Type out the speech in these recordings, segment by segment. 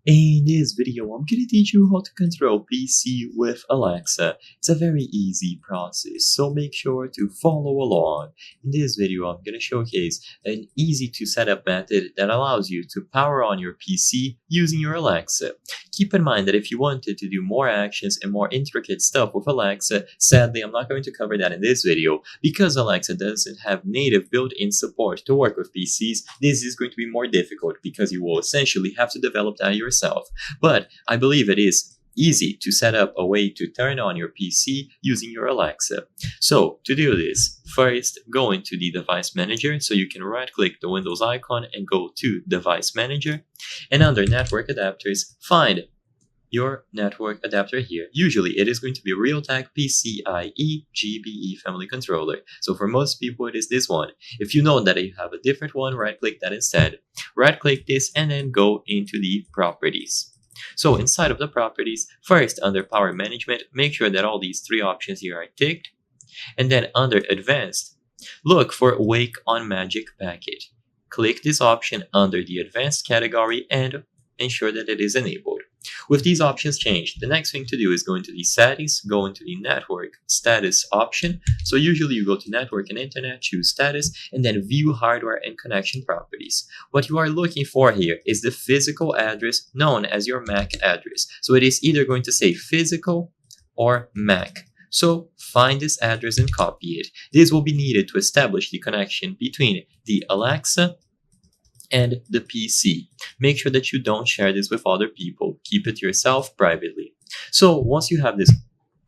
In this video, I'm gonna teach you how to control PC with Alexa. It's a very easy process, so make sure to follow along. In this video, I'm gonna showcase an easy to set up method that allows you to power on your PC using your Alexa. Keep in mind that if you wanted to do more actions and more intricate stuff with Alexa, sadly, I'm not going to cover that in this video. Because Alexa doesn't have native built-in support to work with PCs, this is going to be more difficult because you will essentially have to develop that yourself. But I believe it is easy to set up a way to turn on your PC using your Alexa. So to do this, first go into the device manager. So you can right click the Windows icon and go to device manager, and under network adapters find your network adapter here. Usually it is going to be Realtek PCIe GBE family controller. So for most people it is this one. If you know that you have a different one, right click that instead. Right click this and then go into the properties. So inside of the properties, first under power management, make sure that all these three options here are ticked. And then under advanced, look for Wake on Magic Packet. Click this option under the advanced category and ensure that it is enabled. With these options changed, the next thing to do is go into the settings, go into the network status option. So usually you go to network and internet, choose status, and then view hardware and connection properties. What you are looking for here is the physical address known as your MAC address. So it is either going to say physical or MAC. So find this address and copy it. This will be needed to establish the connection between the Alexa and the PC. Make sure that you don't share this with other people. Keep it yourself privately. So once you have this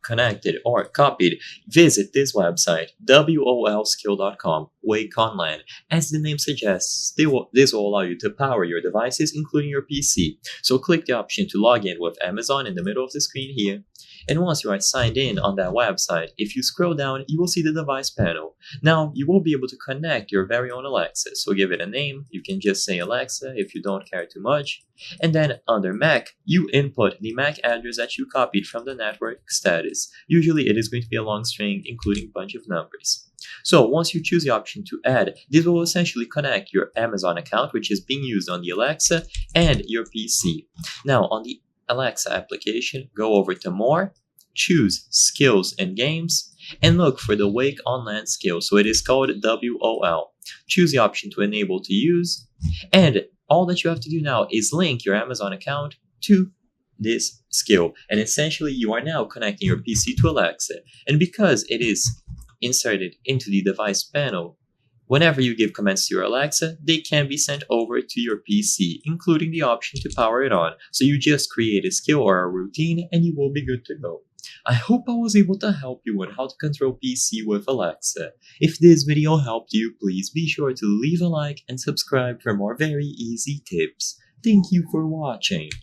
connected or copied, visit this website, wolskill.com, Wake Online. As the name suggests, this will allow you to power your devices, including your PC. So click the option to log in with Amazon in the middle of the screen here. And once you are signed in on that website, if you scroll down, you will see the device panel. Now, you will be able to connect your very own Alexa. So give it a name. You can just say Alexa if you don't care too much. And then under Mac, you input the MAC address that you copied from the network status. Usually it is going to be a long string including a bunch of numbers. So once you choose the option to add, this will essentially connect your Amazon account, which is being used on the Alexa, and your PC. Now on the Alexa application, go over to More, choose Skills and Games, and look for the Wake Online skill. So it is called WOL. Choose the option to enable to use, and all that you have to do now is link your Amazon account to this skill. And essentially you are now connecting your PC to Alexa. And because it is inserted into the device panel, whenever you give commands to your Alexa, they can be sent over to your PC, including the option to power it on. So you just create a skill or a routine and you will be good to go. I hope I was able to help you on how to control PC with Alexa. If this video helped you, please be sure to leave a like and subscribe for more very easy tips. Thank you for watching.